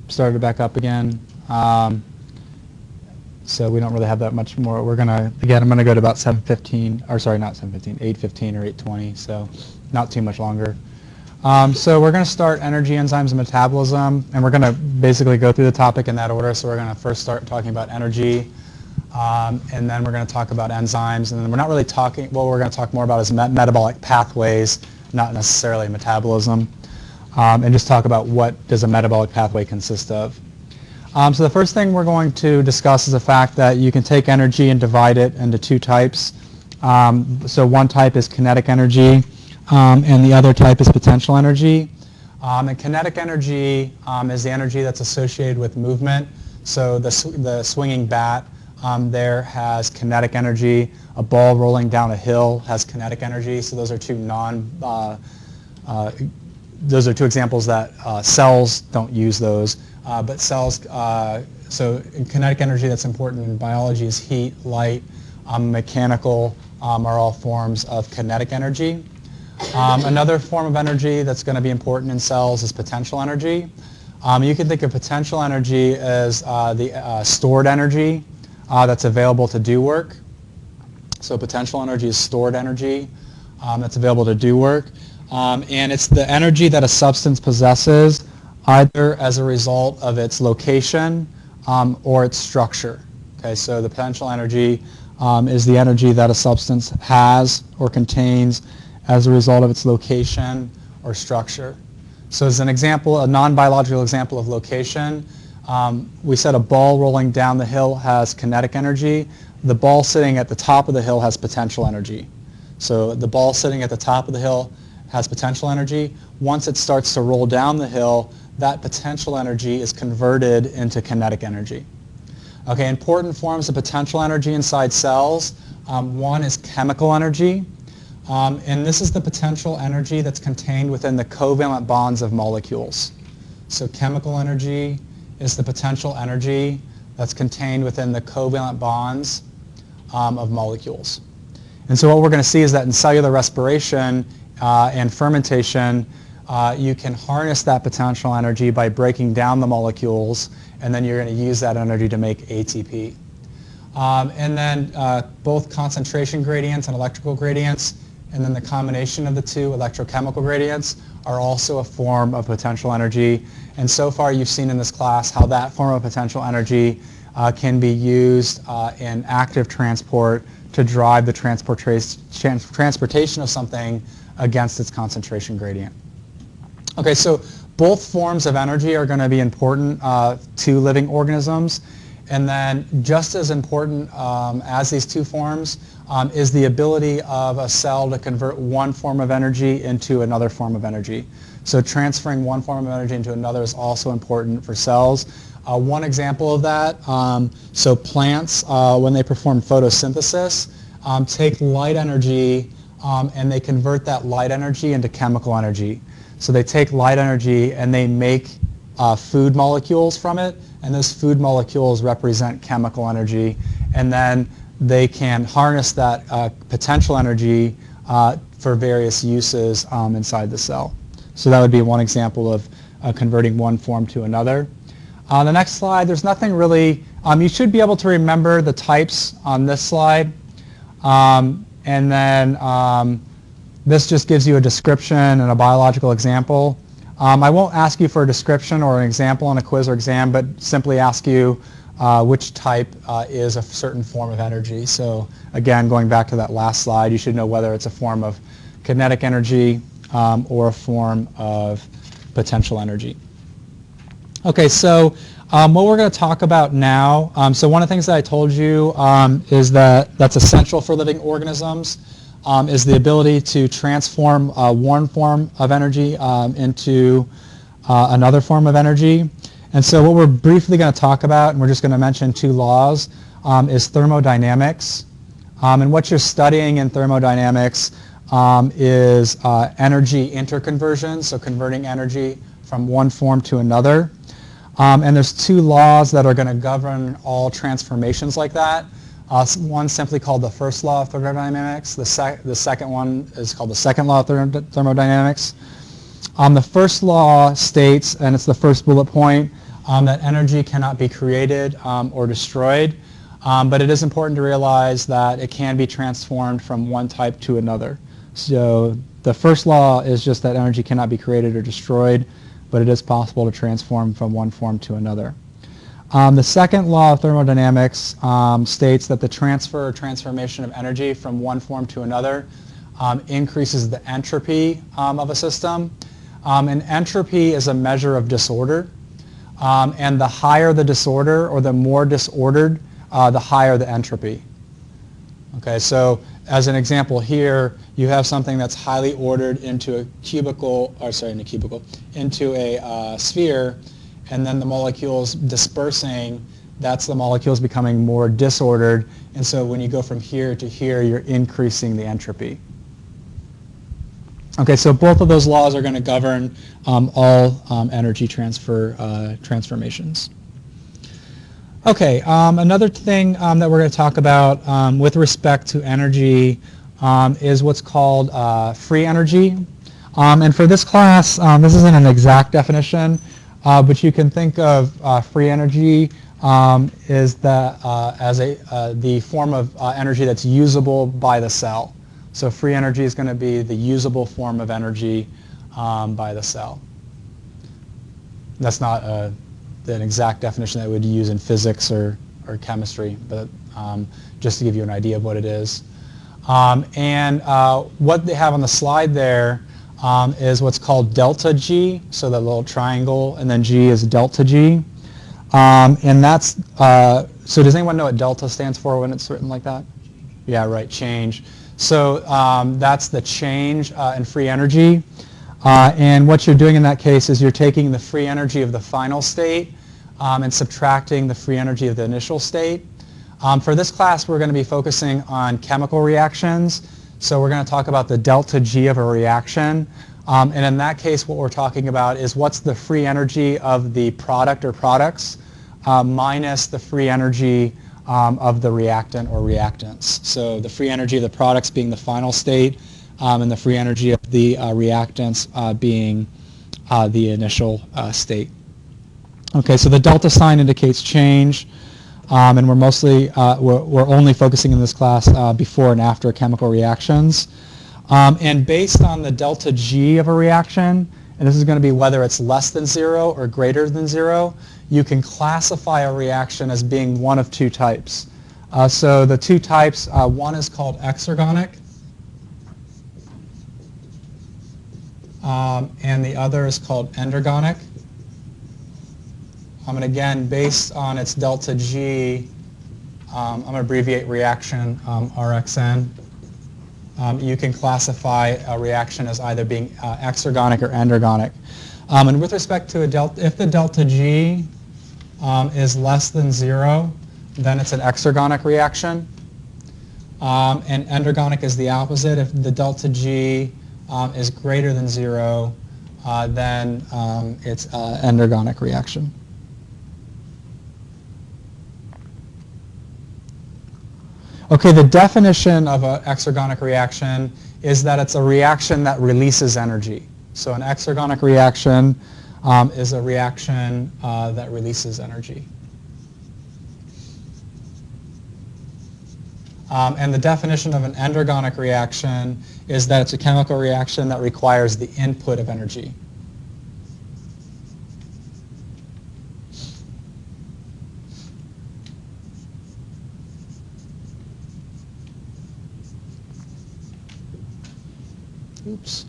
started back up again. So we don't really have that much more. We're gonna, again, I'm gonna go to about 7:15, or sorry, not 7:15, 8:15 or 8:20, so not too much longer. So we're gonna start energy, enzymes, and metabolism, and we're gonna basically go through the topic in that order. So we're gonna first start talking about energy, and then we're gonna talk about enzymes, and then we're not really talking, what we're gonna talk more about is metabolic pathways, not necessarily metabolism, and just talk about what does a metabolic pathway consist of. So the first thing we're going to discuss is the fact that you can take energy and divide it into two types. So one type is kinetic energy, and the other type is potential energy. And kinetic energy is the energy that's associated with movement. So the swinging bat there has kinetic energy. A ball rolling down a hill has kinetic energy. So those are two those are two examples that cells don't use those. But cells, so in kinetic energy that's important in biology is heat, light, mechanical are all forms of kinetic energy. Another form of energy that's going to be important in cells is potential energy. You can think of potential energy as the stored energy that's available to do work. So potential energy is stored energy that's available to do work. And it's the energy that a substance possesses either as a result of its location or its structure. Okay, so the potential energy is the energy that a substance has or contains as a result of its location or structure. So as an example, a non-biological example of location, we said a ball rolling down the hill has kinetic energy. The ball sitting at the top of the hill has potential energy. So the ball sitting at the top of the hill has potential energy. Once it starts to roll down the hill, that potential energy is converted into kinetic energy. Okay, important forms of potential energy inside cells. One is chemical energy, and this is the potential energy that's contained within the covalent bonds of molecules. So chemical energy is the potential energy that's contained within the covalent bonds of molecules. And so what we're going to see is that in cellular respiration and fermentation, you can harness that potential energy by breaking down the molecules, and then you're going to use that energy to make ATP. And then both concentration gradients and electrical gradients, and then the combination of the two, electrochemical gradients, are also a form of potential energy. And so far you've seen in this class how that form of potential energy can be used in active transport to drive the transportation of something against its concentration gradient. Okay, so both forms of energy are going to be important to living organisms, and then just as important as these two forms is the ability of a cell to convert one form of energy into another form of energy. So transferring one form of energy into another is also important for cells. One example of that, so plants, when they perform photosynthesis, take light energy and they convert that light energy into chemical energy. So they take light energy and they make food molecules from it, and those food molecules represent chemical energy, and then they can harness that potential energy for various uses inside the cell. So that would be one example of converting one form to another. On the next slide, there's nothing really, you should be able to remember the types on this slide, and then this just gives you a description and a biological example. I won't ask you for a description or an example on a quiz or exam, but simply ask you which type is a certain form of energy. So again, going back to that last slide, you should know whether it's a form of kinetic energy or a form of potential energy. Okay, so what we're going to talk about now, so one of the things that I told you is that's essential for living organisms. Is the ability to transform one form of energy into another form of energy. And so what we're briefly going to talk about, and we're just going to mention two laws, is thermodynamics. And what you're studying in thermodynamics is energy interconversion, so converting energy from one form to another. And there's two laws that are going to govern all transformations like that. One simply called the first law of thermodynamics. The second one is called the second law of thermodynamics. The first law states, and it's the first bullet point, that energy cannot be created or destroyed, but it is important to realize that it can be transformed from one type to another. So the first law is just that energy cannot be created or destroyed, but it is possible to transform from one form to another. The second law of thermodynamics states that the transfer or transformation of energy from one form to another increases the entropy of a system. And entropy is a measure of disorder. And the higher the disorder, or the more disordered, the higher the entropy. Okay, so as an example here, you have something that's highly ordered into a into a sphere, and then the molecules dispersing, that's the molecules becoming more disordered, and so when you go from here to here, you're increasing the entropy. Okay, so both of those laws are going to govern all energy transformations. Okay, another thing that we're going to talk about with respect to energy is what's called free energy. And for this class, this isn't an exact definition, but you can think of free energy as the form of energy that's usable by the cell. So free energy is going to be the usable form of energy by the cell. That's not an exact definition that we would use in physics or chemistry, but just to give you an idea of what it is. And what they have on the slide there is what's called delta G, so that little triangle, and then G is delta G. And that's, so does anyone know what delta stands for when it's written like that? Yeah, right, change. So that's the change in free energy. And what you're doing in that case is you're taking the free energy of the final state and subtracting the free energy of the initial state. For this class, we're going to be focusing on chemical reactions. So we're going to talk about the delta G of a reaction. And in that case, what we're talking about is what's the free energy of the product or products minus the free energy of the reactant or reactants. So the free energy of the products being the final state, and the free energy of the reactants being the initial state. Okay, so the delta sign indicates change, and we're mostly we're only focusing in this class before and after chemical reactions. And based on the delta G of a reaction, and this is going to be whether it's less than 0 or greater than 0, you can classify a reaction as being one of two types. So the two types, one is called exergonic, and the other is called endergonic. And again, based on its delta G, I'm going to abbreviate reaction RXN. You can classify a reaction as either being exergonic or endergonic. And with respect to if the delta G is less than 0, then it's an exergonic reaction. And endergonic is the opposite. If the delta G is greater than 0, then it's an endergonic reaction. Okay, the definition of an exergonic reaction is that it's a reaction that releases energy. So an exergonic reaction is a reaction that releases energy. And the definition of an endergonic reaction is that it's a chemical reaction that requires the input of energy. Oops.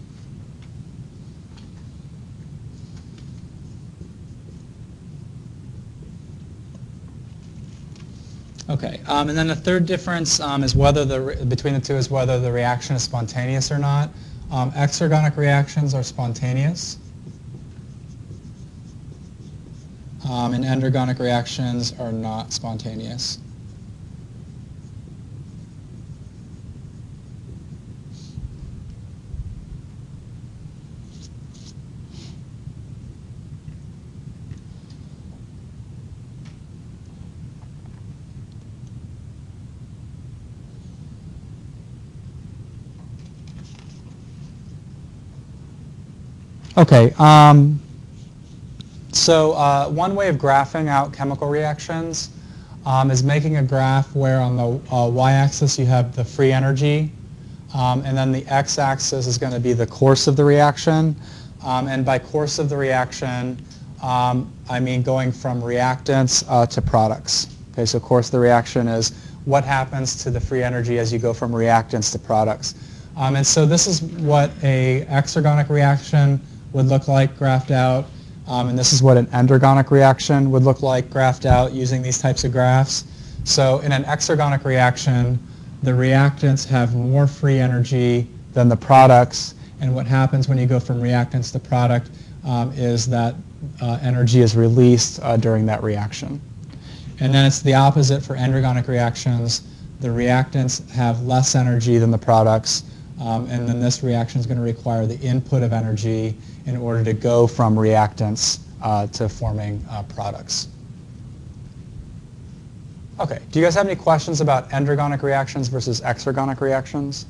Okay, and then the third difference is between the two is whether the reaction is spontaneous or not. Exergonic reactions are spontaneous, and endergonic reactions are not spontaneous. Okay. So one way of graphing out chemical reactions is making a graph where on the y-axis you have the free energy, and then the x-axis is going to be the course of the reaction. And by course of the reaction, I mean going from reactants to products. Okay, so course of the reaction is what happens to the free energy as you go from reactants to products. And so this is what a exergonic reaction would look like graphed out. And this is what an endergonic reaction would look like graphed out using these types of graphs. So in an exergonic reaction, the reactants have more free energy than the products. And what happens when you go from reactants to product is that energy is released during that reaction. And then it's the opposite for endergonic reactions. The reactants have less energy than the products. And then this reaction is going to require the input of energy in order to go from reactants to forming products. Okay, do you guys have any questions about endergonic reactions versus exergonic reactions?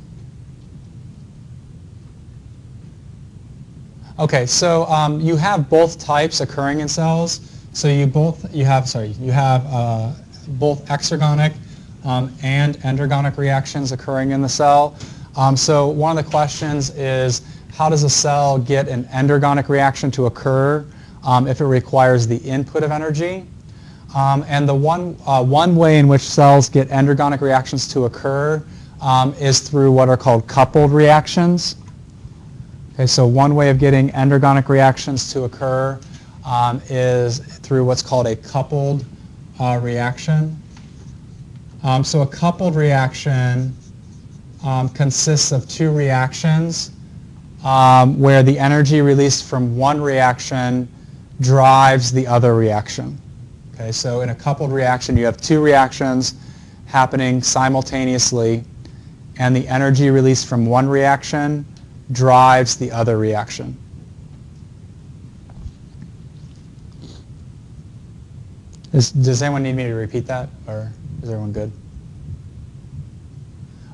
Okay, so you have both types occurring in cells. So you have both exergonic and endergonic reactions occurring in the cell. So one of the questions is, how does a cell get an endergonic reaction to occur if it requires the input of energy? And the one way in which cells get endergonic reactions to occur is through what are called coupled reactions. Okay, so one way of getting endergonic reactions to occur is through what's called a coupled reaction. So a coupled reaction consists of two reactions where the energy released from one reaction drives the other reaction. Okay, so in a coupled reaction, you have two reactions happening simultaneously, and the energy released from one reaction drives the other reaction. Does anyone need me to repeat that, or is everyone good?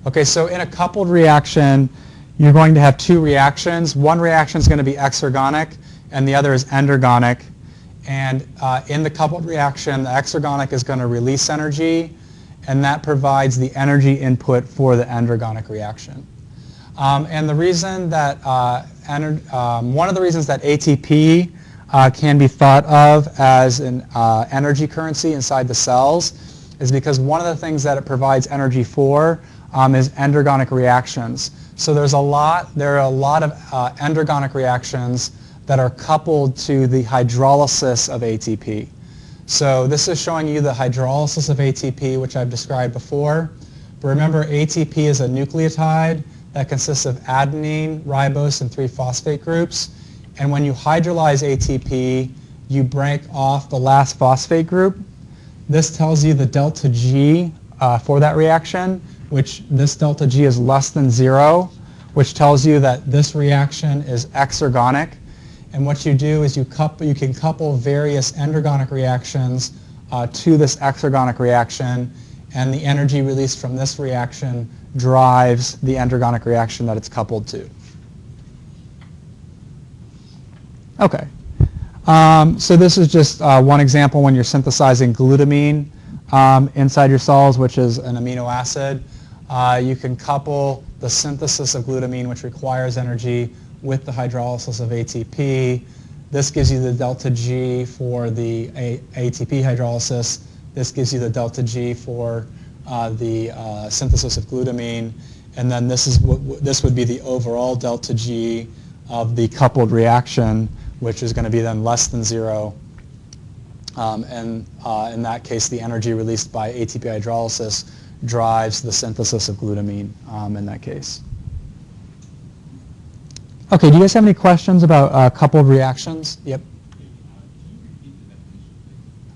Okay, so in a coupled reaction, you're going to have two reactions. One reaction is going to be exergonic, and the other is endergonic. And in the coupled reaction, the exergonic is going to release energy, and that provides the energy input for the endergonic reaction. And the reason that one of the reasons that ATP can be thought of as an energy currency inside the cells is because one of the things that it provides energy for is endergonic reactions. So there are a lot of endergonic reactions that are coupled to the hydrolysis of ATP. So this is showing you the hydrolysis of ATP, which I've described before. But remember, ATP is a nucleotide that consists of adenine, ribose, and 3 phosphate groups. And when you hydrolyze ATP, you break off the last phosphate group. This tells you the delta G for that reaction, which this delta G is less than 0, which tells you that this reaction is exergonic. And what you do is you can couple various endergonic reactions to this exergonic reaction, and the energy released from this reaction drives the endergonic reaction that it's coupled to. Okay, so this is just one example when you're synthesizing glutamine inside your cells, which is an amino acid. You can couple the synthesis of glutamine, which requires energy, with the hydrolysis of ATP. This gives you the delta G for the ATP hydrolysis. This gives you the delta G for the synthesis of glutamine. And then this would be the overall delta G of the coupled reaction, which is going to be then less than 0. And in that case, the energy released by ATP hydrolysis drives the synthesis of glutamine in that case. Okay, do you guys have any questions about coupled reactions? Yep.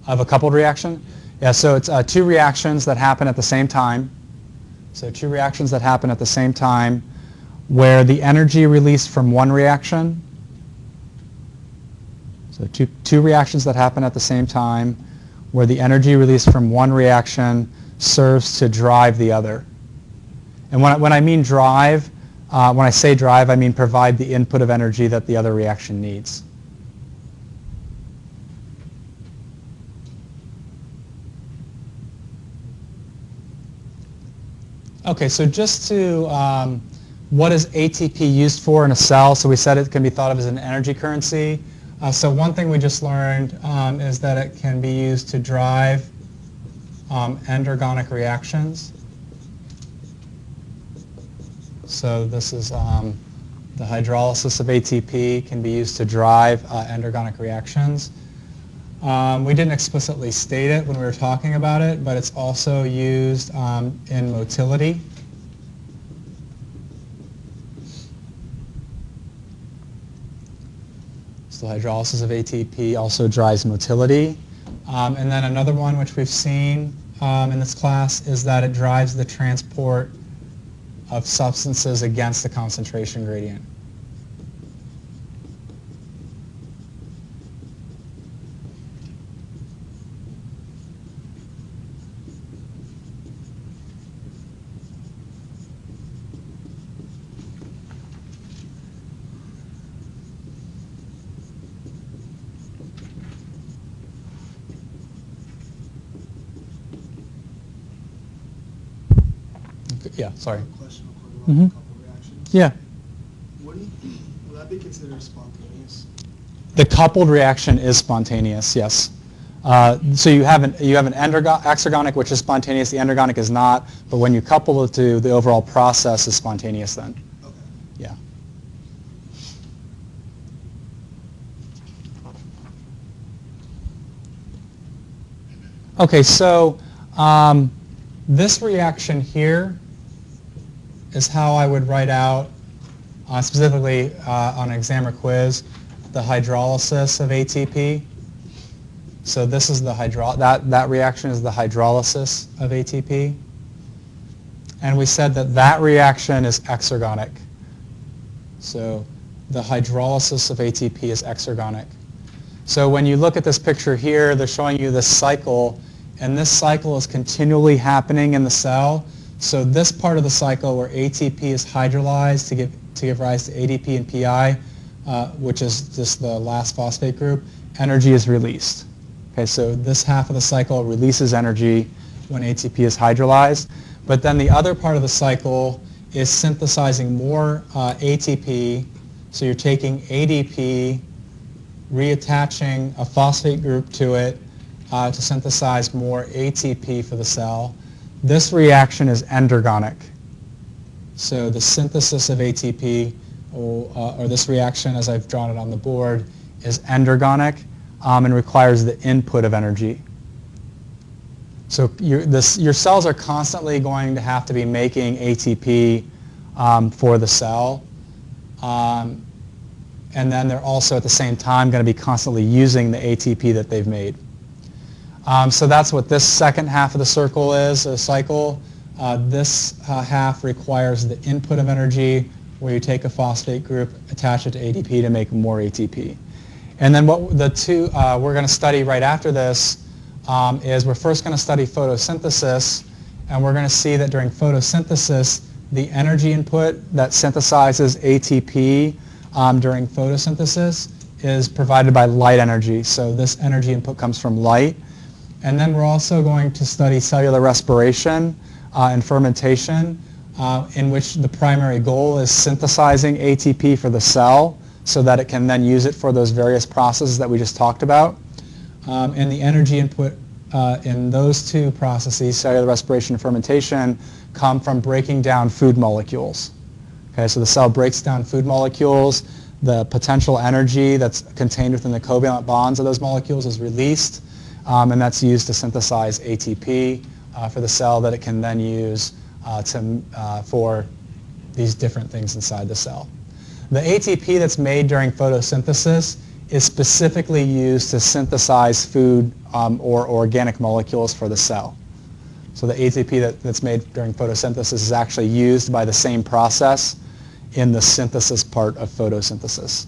Of a coupled reaction? Yeah, so it's two reactions that happen at the same time. So two reactions that happen at the same time where the energy released from one reaction. So two reactions that happen at the same time where the energy released from one reaction serves to drive the other. And when I mean drive, When I say drive, I mean provide the input of energy that the other reaction needs. Okay, so just to, what is ATP used for in a cell? So we said it can be thought of as an energy currency. So one thing we just learned is that it can be used to drive endergonic reactions. So this is the hydrolysis of ATP can be used to drive endergonic reactions. We didn't explicitly state it when we were talking about it, but it's also used in motility. So hydrolysis of ATP also drives motility. And then another one which we've seen in this class is that it drives the transport of substances against the concentration gradient. Yeah, sorry. Question real quick about coupled reactions. Yeah. Would that be considered spontaneous? The coupled reaction is spontaneous, yes. So you have an exergonic, which is spontaneous. The endergonic is not. But when you couple the two, the overall process is spontaneous then. Okay. Yeah. Okay, so this reaction here is how I would write out, specifically on an exam or quiz, the hydrolysis of ATP. So this is the that reaction is the hydrolysis of ATP. And we said that that reaction is exergonic. So the hydrolysis of ATP is exergonic. So when you look at this picture here, they're showing you this cycle, and this cycle is continually happening in the cell. So this part of the cycle where ATP is hydrolyzed to give rise to ADP and PI, which is just the last phosphate group, energy is released. Okay, so this half of the cycle releases energy when ATP is hydrolyzed. But then the other part of the cycle is synthesizing more ATP. So you're taking ADP, reattaching a phosphate group to it to synthesize more ATP for the cell. This reaction is endergonic. So the synthesis of ATP, or this reaction as I've drawn it on the board, is endergonic and requires the input of energy. So your cells are constantly going to have to be making ATP for the cell. And then they're also at the same time going to be constantly using the ATP that they've made. So that's what this second half of the circle is, a cycle. This half requires the input of energy, where you take a phosphate group, attach it to ADP to make more ATP. And then what the two we're going to study right after this is we're first going to study photosynthesis, and we're going to see that during photosynthesis, the energy input that synthesizes ATP during photosynthesis is provided by light energy. So this energy input comes from light. And then we're also going to study cellular respiration and fermentation, in which the primary goal is synthesizing ATP for the cell so that it can then use it for those various processes that we just talked about. And the energy input in those two processes, cellular respiration and fermentation, come from breaking down food molecules. Okay, so the cell breaks down food molecules. The potential energy that's contained within the covalent bonds of those molecules is released, and that's used to synthesize ATP for the cell that it can then use for these different things inside the cell. The ATP that's made during photosynthesis is specifically used to synthesize food or organic molecules for the cell. So the ATP that's made during photosynthesis is actually used by the same process in the synthesis part of photosynthesis.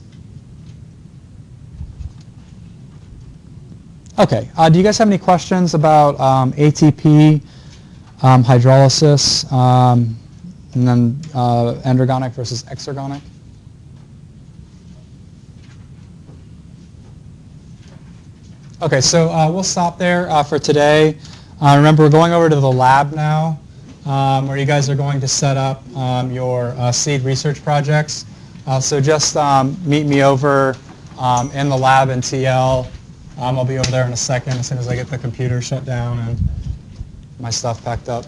Okay, do you guys have any questions about ATP, hydrolysis, And then endergonic versus exergonic. Okay, so we'll stop there for today. Remember, we're going over to the lab now, where you guys are going to set up your seed research projects. So just meet me over in the lab in TL. I'll be over there in a second as soon as I get the computer shut down and my stuff packed up.